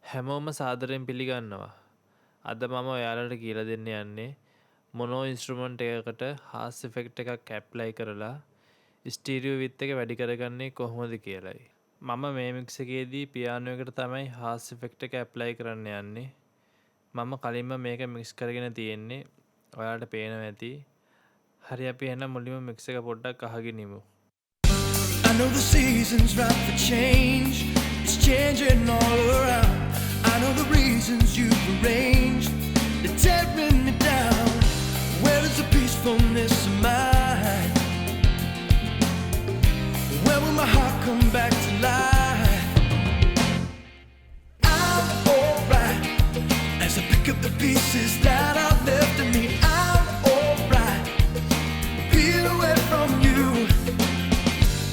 හැමෝම සාදරයෙන් පිළිගන්නවා. අද මම ඔයාලට කියලා දෙන්න යන්නේ මොනෝ ඉන්ස්ට්‍රුමන්ට් එකකට හාස් ඉෆෙක්ට් එකක් ඇප්ලයි කරලා ස්ටීරියෝ විත් එක වැඩි කරගන්නේ කොහොමද කියලයි. මම මේ මික්ස් එකේදී පියානෝ එකට තමයි හාස් ඉෆෙක්ට් එක ඇප්ලයි කරන්න යන්නේ. මම කලින්ම මේක මික්ස් කරගෙන තියෙන්නේ. ඔයාලට පේනවා ඇති. හරි අපි එහෙනම් මුලින්ම මික්ස් එක පොඩ්ඩක් අහගෙන ඉමු. I know the season's right for change. It's changing all around. I know the reasons you've arranged. They're tearing me down. Where is the peacefulness of mine? Where will my heart come back to life? I'm alright as I pick up the pieces that are left of me. I'm alright. Feel away from you.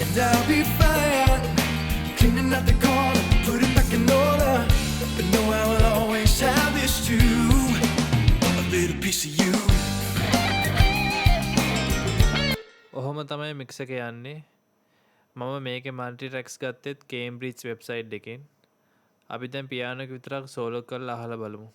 And I'll be fine, cleaning out the corner, put it back in order. But know I will always have this too, a little piece of you. ඔහොම තමයි mix එක යන්නේ. මම මේකේ multi tracks ගත්තෙත් Cambridge website එකෙන්. අපි දැන් piano එක විතරක් සෝලෝ කරලා අහලා බලමු.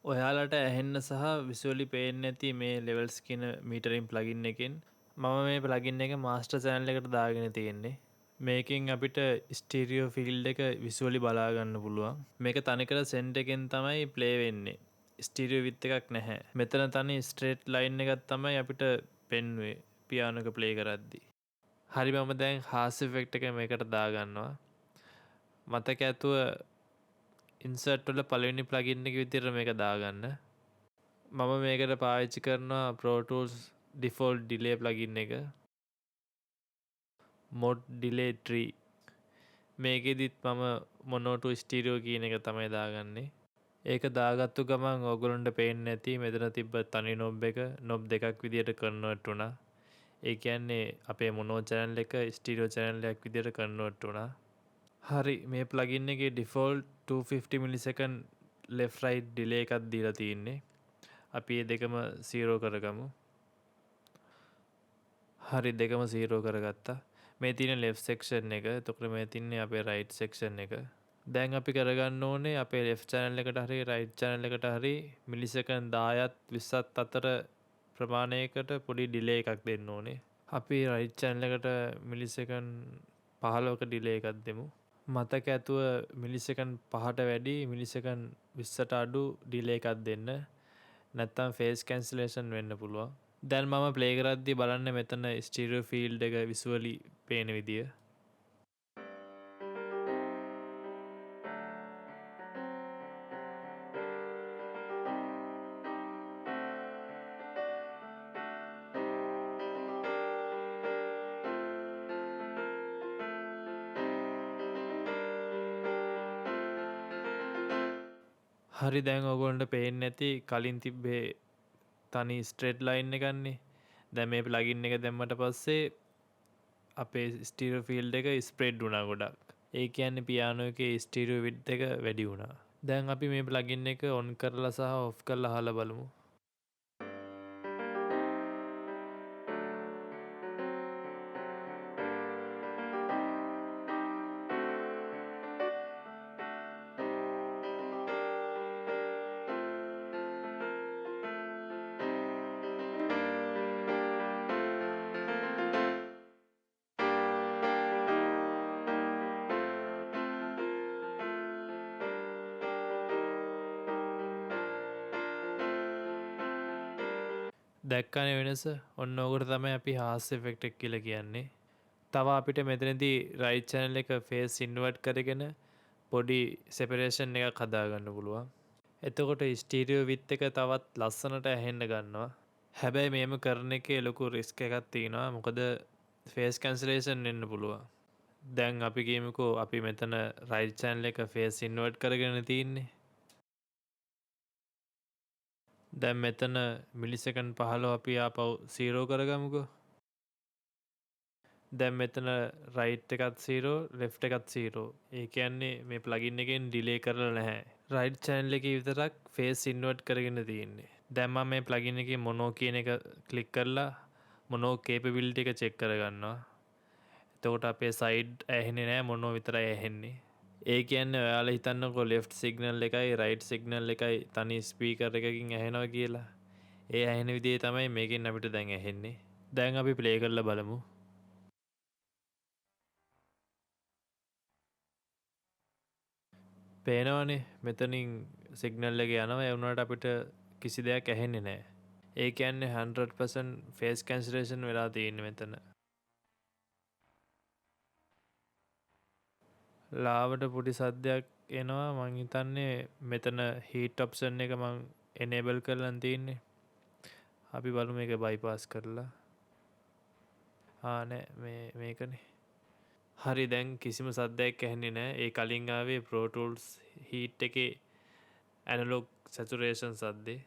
ඔයාලට ඇහෙන්න සහ විසුවලි පේන්න ඇති මේ ලෙවල්ස් කියන මීටරින් ප්ලගින් එකෙන් මම මේ ප්ලගින් එක මාස්ටර් චැනල් එකට දාගෙන තියෙන්නේ. මේකෙන් අපිට ස්ටීරියෝ ෆීල්ඩ් එක විසුවලි බලාගන්න පුළුවන්. මේක තනිකර සෙන්ට් එකෙන් තමයි ප්ලේ වෙන්නේ. ස්ටීරියෝ විත් එකක් නැහැ. මෙතන තනි ස්ට්‍රේට් ලයින් එකක් තමයි අපිට පෙන්වුවේ පියානෝ එක ප්ලේ කරද්දී. හරි මම දැන් හාස් ඉෆෙක්ට් එක මේකට දාගන්නවා. මතක ඇතුව ඉන්සර්ට් වල පළවෙනි ප්ලගින් එක විදිහට මේක දාගන්න. මම මේකට පාවිච්චි කරනවා Pro Tools default delay plugin එක. mod delay tree. මේකෙදිත් මම mono to stereo කියන එක තමයි දාගන්නේ. ඒක දාගත්තු ගමන් ඕගොල්ලන්ට පේන්නේ නැති මෙතන තිබ්බ තනි knob එක knob දෙකක් විදිහට convert වුණා. ඒ කියන්නේ අපේ mono channel එක stereo channel එකක් විදිහට convert වුණා. හරි මේ ප්ලගින් එකේ default 250 millisecond left right delay එකක් දීලා තියෙන්නේ. අපි මේ දෙකම 0 කරගමු. හරි දෙකම 0 කරගත්තා. මේ තියෙන left section එක. එතකොට මේ තින්නේ අපේ right section එක. දැන් අපි කරගන්න ඕනේ අපේ left channel එකට හරි right channel එකට හරි millisecond 10ත් 20ත් අතර ප්‍රමාණයකට පොඩි delay එකක් දෙන්න ඕනේ. අපි right channel එකට millisecond 15ක delay එකක් දෙමු. මතක ඇතුව මිලිසෙකන් 5ට වැඩි මිලිසෙකන් 20ට අඩු ඩිලේ එකක් දෙන්න. නැත්තම් ෆේස් කැන්සලේෂන් වෙන්න පුළුවන්. දැන් මම ප්ලේ කරද්දී බලන්න මෙතන ස්ටීරියෝ ෆීල්ඩ් එක විසුවලි පේන විදිය. හරි දැන් ඔයගොල්ලන්ට පේන්නේ නැති කලින් තිබ්බේ තනි ස්ට්‍රේට් ලයින් එකන්නේ. දැන් මේ ප්ලගින් එක දැම්මට පස්සේ අපේ ස්ටීරියෝ ෆීල්ඩ් එක ස්ප්‍රෙඩ් වුණා ගොඩක්. ඒ කියන්නේ පියානෝ එකේ ස්ටීරියෝ විඩ්ත් එක වැඩි වුණා. දැන් අපි මේ ප්ලගින් එක ඔන් කරලා සහ ඔෆ් කරලා අහලා බලමු. දැක්කනේ වෙනස. ඔන්න ඕකට තමයි අපි හාස් ඉෆෙක්ට් එක කියලා කියන්නේ. තව අපිට මෙතනදී රයිට් channel එක face invert කරගෙන පොඩි separation එකක් හදාගන්න පුළුවන්. එතකොට ස්ටීරියෝ විත් එක තවත් ලස්සනට ඇහෙන්න ගන්නවා. හැබැයි මේම කරන එකේ ලොකු රිස්ක් එකක් තියෙනවා. මොකද ෆේස් කැන්සලේෂන් වෙන්න පුළුවන්. දැන් අපි කියමුකෝ අපි මෙතන රයිට් චැනල් එක ෆේස් ඉන්වර්ට් කරගෙන තියෙන්නේ. දැන් මෙතන මිලිසෙකන්ඩ් 15 අපි ආපහු 0 කරගමුකෝ. දැන් මෙතන රයිට් එකත් 0 ලෙෆ්ට් එකත් 0. ඒ කියන්නේ මේ ප්ලගින් එකෙන් ඩිලේ කරලා නැහැ. රයිට් චැනල් එකේ විතරක් ෆේස් ඉන්වර්ට් කරගෙන තියෙන්නේ. දැන් මම මේ ප්ලගින් එකේ මොනෝ කියන එක ක්ලික් කරලා මොනෝ කේපබිලිටි එක චෙක් කරගන්නවා. එතකොට අපේ සයිඩ් ඇහෙන්නේ නැහැ, මොනෝ විතරයි ඇහෙන්නේ. ඒ කියන්නේ ඔයාලා හිතන්නකෝ ලෙෆ්ට් සිග්නල් එකයි රයිට් සිග්නල් එකයි තනි ස්පීකර් එකකින් ඇහෙනවා කියලා. ඒ ඇහෙන විදිහේ තමයි මේකෙන් අපිට දැන් ඇහෙන්නේ. දැන් අපි ප්ලේ කරලා බලමු. පේනවනේ මෙතනින් සිග්නල් එක යනවා. ඒ වුණාට අපිට කිසි දෙයක් ඇහෙන්නේ නැහැ. ඒ කියන්නේ 100% ෆේස් කැන්සලේෂන් වෙලා තියෙන්නේ මෙතන. ලාවට පොඩි සද්දයක් එනවා. මං හිතන්නේ මෙතන හීට් ඔප්ෂන් එක මං එනේබල් කරලා තියෙන්නේ. අපි බලමු මේක බයිපාස් කරලා. නෑ මේකනේ. හරි, දැන් කිසිම සද්දයක් ඇහෙන්නේ නැහැ. ඒ කලින් ආවේ Pro Tools Heat එකේ ඇනලොග් සැචුරේෂන් සද්දේ.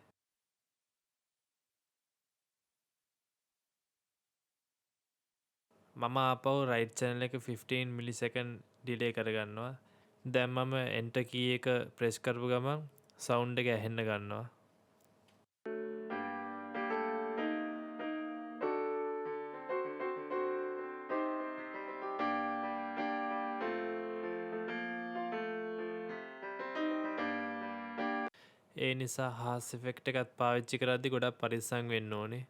මම ආපහු රයිට් චැනල් එක 15 මිලිසෙකන්ඩ් ඩිලේ කරගන්නවා. දැන් මම එන්ටර් කී එක ප්‍රෙස් කරපු ගමන් සවුන්ඩ් එක ඇහෙන්න ගන්නවා. ඒ නිසා හාස් ඉෆෙක්ට් එකත් පාවිච්චි කරද්දි ගොඩක් පරිස්සම් වෙන්න ඕනේ.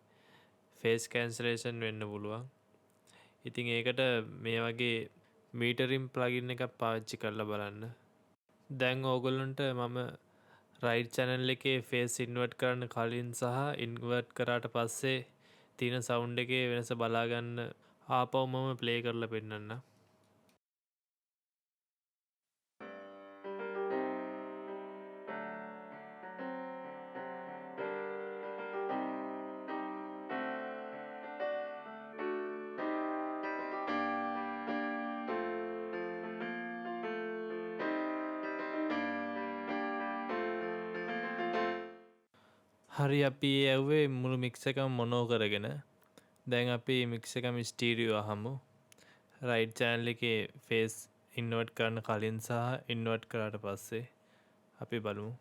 ෆේස් කැන්සලේෂන් වෙන්න පුළුවන්. ඉතින් ඒකට මේ වගේ මීටරින් ප්ලගින් එකක් පාවිච්චි කරලා බලන්න. දැන් ඕගොල්ලන්ට මම රයිට් චැනල් එකේ ෆේස් ඉන්වර්ට් කරන්න කලින් සහ ඉන්වර්ට් කරාට පස්සේ තියෙන සවුන්ඩ් එකේ වෙනස බලාගන්න ආපහු මම ප්ලේ කරලා පෙන්නන්නම්. හරි, අපි ඇව්වේ මුළු මික්ස් එකම මොනෝ කරගෙන. දැන් අපි මික්ස් එකම ස්ටීරියෝ අහමු. රයිට් චැනල් එකේ ෆේස් ඉන්වර්ට් කරන්න කලින් සහ ඉන්වර්ට් කරාට පස්සේ අපි බලමු.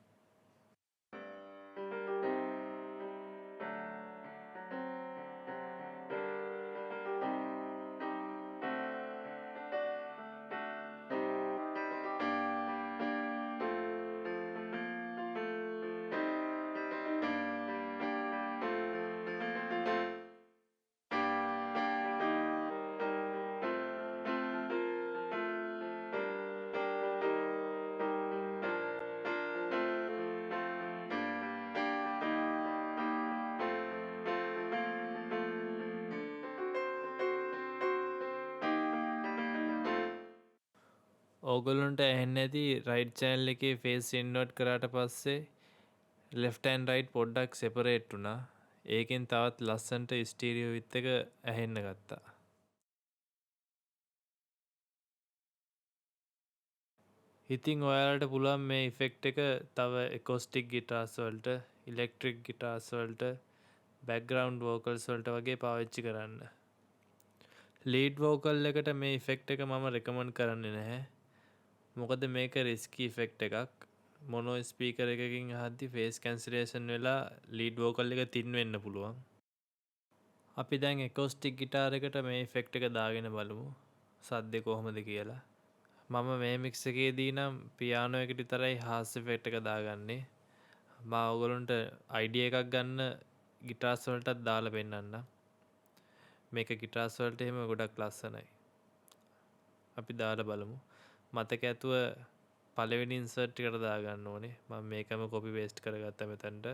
ඕගොල්ලොන්ට ඇහෙන්නේ නැති රයිට් චැනල් එකේ ෆේස් ඉන්වර්ට් කරාට පස්සේ ලෙෆ්ට් ඇන්ඩ් රයිට් පොඩ්ඩක් සෙපරේට් වුණා. ඒකෙන් තවත් ලස්සනට ස්ටීරියෝ විත් එක ඇහෙන්න ගත්තා. ඉතින් ඔයාලට පුළුවන් මේ ඉෆෙක්ට් එක තව එකෝස්ටික් ගිටාර්ස් වලට, ඉලෙක්ට්‍රික් ගිටාර්ස් වලට, බෑග්ග්‍රවුන්ඩ් වෝකල්ස් වලට වගේ පාවිච්චි කරන්න. ලීඩ් වෝකල් එකට මේ ඉෆෙක්ට් එක මම රෙකමන්ඩ් කරන්නේ නැහැ. මොකද මේක රිස්කි ඉෆෙක්ට් එකක්. මොනෝ ස්පීකර් එකකින් අහද්දි ෆේස් කැන්සලේෂන් වෙලා ලීඩ් වෝකල් එක තින් වෙන්න පුළුවන්. අපි දැන් එකෝස්ටික් ගිටාර් එකට මේ ඉෆෙක්ට් එක දාගෙන බලමු සද්දේ කොහොමද කියලා. මම මේ මික්ස් එකේදී නම් පියානෝ එකට විතරයි හාස් ඉෆෙක්ට් එක දාගන්නේ. මම ඔයගොල්ලන්ට අයිඩියා එකක් ගන්න ගිටාර්ස් වලටත් දාලා පෙන්නන්නම්. මේක ගිටාර්ස් වලට එහෙම ගොඩක් ලස්සනයි. අපි දාලා බලමු. මතක ඇතුව පළවෙනි ඉන්සර්ට් එකට දාගන්න ඕනේ. මම මේකම කොපි පේස්ට් කරගත්තා මෙතනට.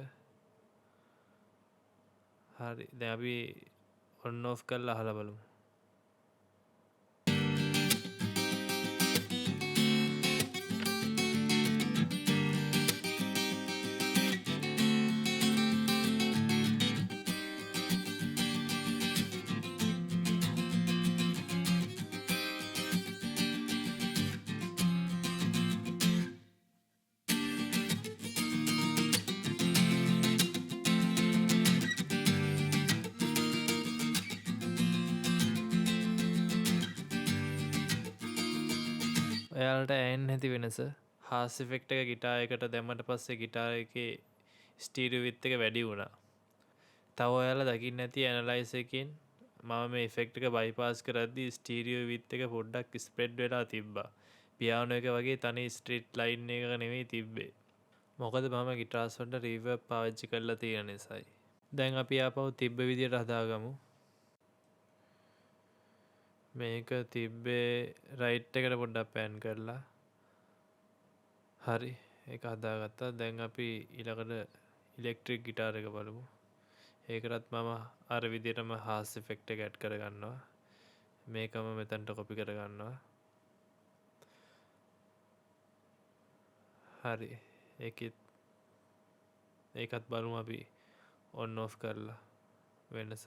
හරි, දැන් අපි ඔන් ඔෆ් කරලා අහලා බලමු. ඔයාලට ඇහෙන්නේ නැති වෙනස හාස් ඉෆෙක්ට් එක ගිටාර් එකට දැම්මට පස්සේ ගිටාර් එකේ ස්ටීරියෝ විත් එක වැඩි වුණා. තව ඔයාලා දකින්න ඇති ඇනලයිස් එකෙන් මම මේ ඉෆෙක්ට් එක බයිපාස් කරද්දී ස්ටීරියෝ විත් එක පොඩ්ඩක් ස්ප්‍රෙඩ් වෙලා තිබ්බා. පියානෝ එක වගේ තනි ස්ට්‍රීට් ලයින් එකක නෙවෙයි තිබ්බේ. මොකද මම ගිටාර්ස් වලට රීවර්බ් පාවිච්චි කරලා තියෙන නිසායි. දැන් අපි ආපහු තිබ්බ විදියට හදාගමු. මේක තිබ්බේ රයිට් එකට පොඩ්ඩක් පෑන් කරලා. හරි. ඒක හදාගත්තා. දැන් අපි ඊළඟට ඉලෙක්ට්‍රික් ගිටාර් එක බලමු. ඒකටත් මම අර විදියටම හාස් ඉෆෙක්ට් එක ඇඩ් කරගන්නවා. මේකම මෙතනට කොපි කරගන්නවා. හරි. ඒකත් බලමු අපි ඔන් ඔෆ් කරලා වෙනස.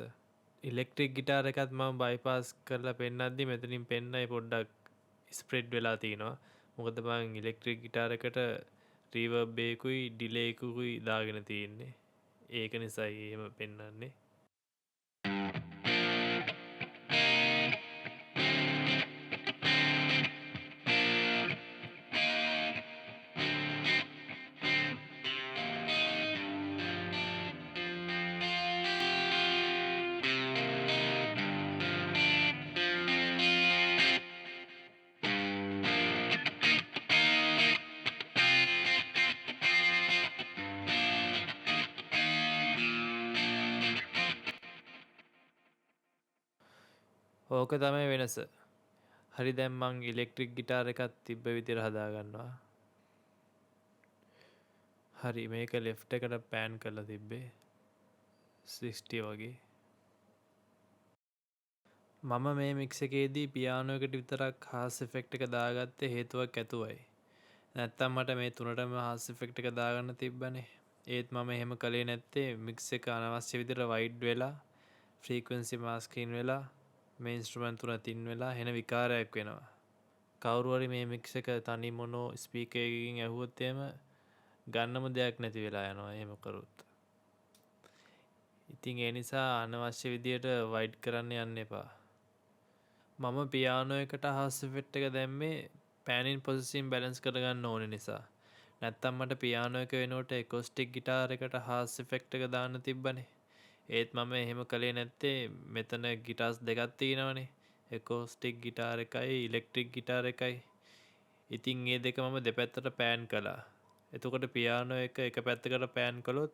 ඉලෙක්ට්‍රික් ගිටාර් එකත් මම බයිපාස් කරලා පෙන්නද්දි මෙතනින් පෙන්නයි පොඩ්ඩක් ස්ප්‍රෙඩ් වෙලා තිනවා. මොකද මම ඉලෙක්ට්‍රික් ගිටාර් එකට රීවර්බ් එකකුයි ඩිලේ එකකුයි දාගෙන තියෙන්නේ. ඒක නිසායි එහෙම පෙන්වන්නේ. ඕක තමයි වෙනස. හරි දැන් මං ඉලෙක්ට්‍රික් ගිටාර් එකත් තිබ්බ විදිහට හදාගන්නවා. හරි මේක ලෙෆ්ට් එකට පෑන් කරලා තිබ්බේ 60 වගේ. මම මේ මික්ස් එකේදී පියානෝ එකට විතරක් හාස් ඉෆෙක්ට් එක දාගත්තේ හේතුවක් ඇතුවයි. නැත්තම් මට මේ තුනටම හාස් ඉෆෙක්ට් එක දාගන්න තිබ්බනේ. ඒත් මම එහෙම කළේ නැත්තේ මික්ස් එක අනවශ්‍ය විදිහට වයිඩ් වෙලා ෆ්‍රීකවෙන්සි මාස්කින් වෙලා මේ ඉන්ස්ට්‍රුමන්ට් තුන තින් වෙලා එන විකාරයක් වෙනවා. කවුරු හරි මේ මික්ස් එක තනි මොනෝ ස්පීකර් එකකින් ඇහුවොත් එහෙම ගන්නම දෙයක් නැති වෙලා යනවා එහෙම කරොත්. ඉතින් ඒ නිසා අනවශ්‍ය විදියට වයිඩ් කරන්න යන්න එපා. මම පියානෝ එකට හාස් ඉෆෙක්ට් එක දැම්මේ පෑන් ඉන් පොසිෂන් බැලන්ස් කරගන්න ඕන නිසා. නැත්තම් මට පියානෝ එක වෙනුවට එකෝස්ටික් ගිටාර් එකට හාස් ඉෆෙක්ට් එක දාන්න තිබ්බනේ. ඒත් මම එහෙම කළේ නැත්තේ මෙතන ගිටාර්ස් දෙකක් තියෙනවනේ. එකෝස්ටික් ගිටාර් එකයි ඉලෙක්ට්‍රික් ගිටාර් එකයි. ඉතින් ඒ දෙක මම දෙපැත්තට පෑන් කළා. එතකොට පියානෝ එක පැත්තකට පෑන් කළොත්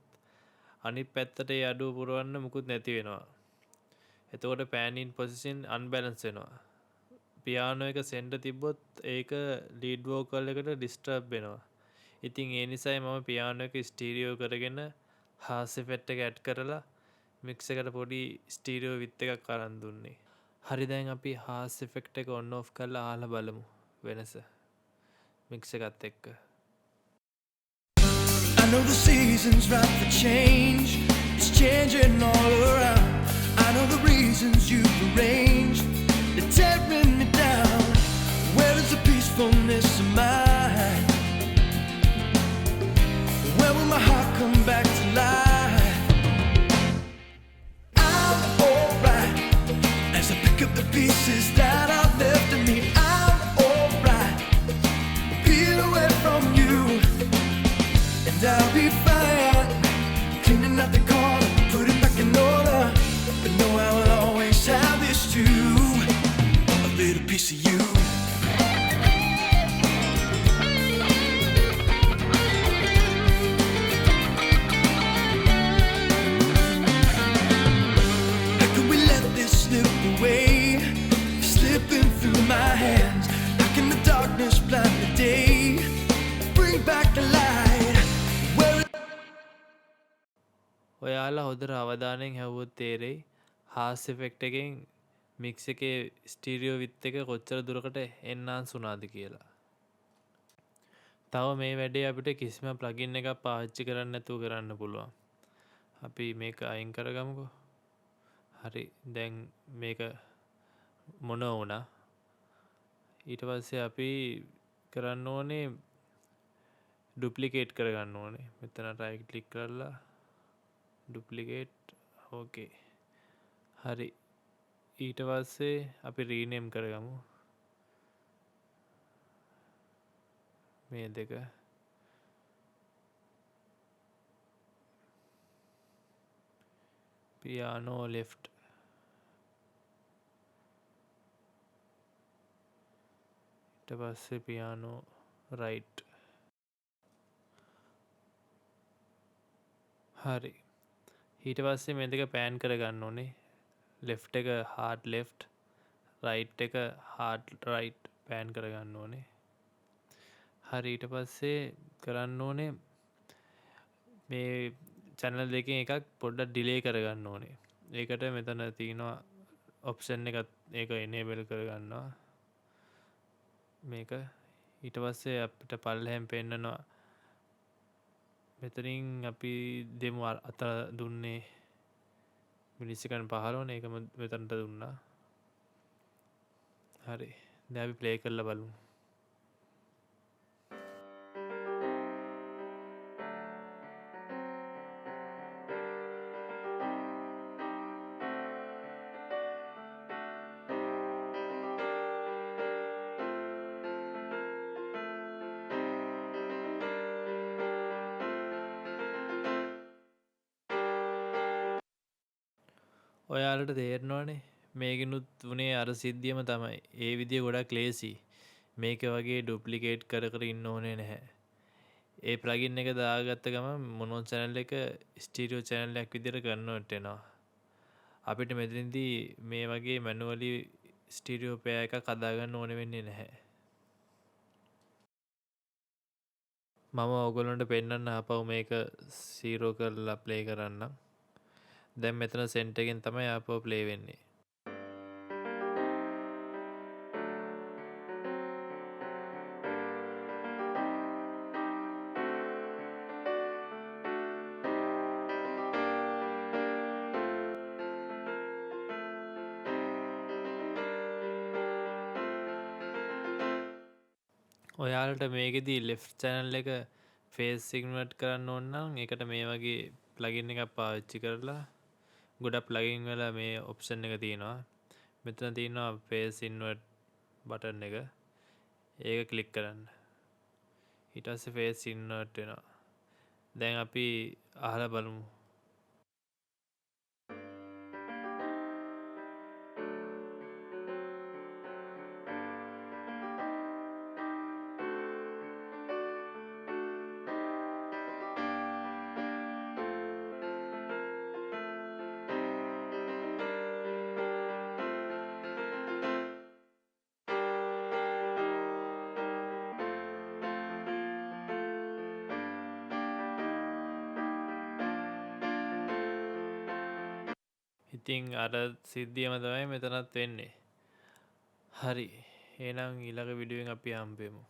අනිත් පැත්තට ඒ අඩුව පුරවන්න මුකුත් නැති වෙනවා. එතකොට පෑන් ඉන් පොසිෂන් අන්බැලන්ස් වෙනවා. පියානෝ එක සෙන්ටර් තිබ්බොත් ඒක ලීඩ් වෝකල් එකට ඩිස්ටර්බ් වෙනවා. ඉතින් ඒ නිසායි මම පියානෝ එක ස්ටීරියෝ කරගෙන හාස් ඉෆෙක්ට් එක ඇඩ් කරලා මික්ස් එකට පොඩි ස්ටීරියෝ විත් එකක් අරන් දුන්නේ. හරි දැන් අපි හාස් ඉෆෙක්ට් එක ඔන් ඔෆ් කරලා අහලා බලමු වෙනස මික්ස් එකත් එක්ක. I know the season's right for change. It's changing all around. I know the reasons you've arranged. They're tearing me down. Where is the peacefulness of mine? When will my heart come back to life? I'm alright as I pick up the pieces that are left of me. I'm alright. Peel away from you. And I'll be fine, cleaning out the corner, put it back in order. But know I will always have this too, a little piece of you. How can we let this slip away, slipping through my hands? How can the darkness blind the day, bring back the light? ඔයාලා හොඳට අවධානයෙන් හැවුවොත් තේරෙයි හාස් effect එකෙන් mix එකේ stereo විත් එක කොච්චර දුරකට එන්හාන්ස් වුණාද කියලා. තව මේ වැඩේ අපිට කිසිම ප්ලගින් එකක් පාවිච්චි කරන්න නැතුව කරන්න පුළුවන්. අපි මේක අයින් කරගමුකෝ. හරි දැන් මේක මොන වුණා. ඊට පස්සේ අපි කරන්න ඕනේ ඩුප්ලිකේට් කරගන්න ඕනේ. මෙතන රයිට් ක්ලික් කරලා ඩුප්ලිකේට් ඕකේ. හරි ඊට පස්සේ අපි රීනේම් කරගමු. මේ දෙක පියානෝ left ඊට පස්සේ පියානෝ right හරි ඊට පස්සේ මේ දෙක පෑන් කරගන්න ඕනේ left එක hard left right එක hard right පෑන් කරගන්න ඕනේ හරි ඊට පස්සේ කරන්න ඕනේ මේ channel දෙකෙන් එකක් පොඩ්ඩක් delay කරගන්න ඕනේ ඒකට මෙතන තියෙනවා option එකක් ඒක enable කරගන්නවා මේක ඊට පස්සේ අපිට පල්ලෙහෙන් පෙන්නනවා මෙතනින් අපි දෙමු අත දුන්නේ මිලිසෙකන්ඩ් 15 නේ ඒක මෙතනට දුන්නා හරි දැන් අපි ප්ලේ කරලා බලමු ඔයාලට තේරෙනවනේ මේකෙනුත් වුණේ අර සිද්ධියම තමයි ඒ විදිය ගොඩක් ලේසි මේක වගේ ඩුප්ලිකේට් කර කර ඉන්න ඕනේ නැහැ ඒ ප්ලගින් එක දාගත්ත ගමන් මොනෝ channel එක ස්ටීරියෝ channel එකක් විදියට කන්වර්ට් වෙනවා අපිට මෙතනදී මේ වගේ මැනුවලි ස්ටීරියෝ පෙයා එකක් හදාගන්න ඕනේ වෙන්නේ නැහැ මම ඔයගොල්ලන්ට පෙන්වන්න ආපහු මේක 0 කරලා ප්ලේ කරන්නම් දැන් මෙතන සෙන්ට් එකෙන් තමයි ආපහු ප්ලේ වෙන්නේ ඔයාලට මේකෙදී left channel එක face invert කරන්න ඕන නම් ඒකට මේ වගේ plugin එකක් පාවිච්චි කරලා ගොඩක් plugin වල මේ option එක තියෙනවා මෙතන තියෙනවා face invert button එක ඒක click කරන්න ඊට පස්සේ face invert වෙනවා දැන් අපි අහලා බලමු ඉතින් අර සිද්ධියම තමයි මෙතනත් වෙන්නේ හරි එහෙනම් ඊළඟ වීඩියෝ එකෙන් අපි හම්බෙමු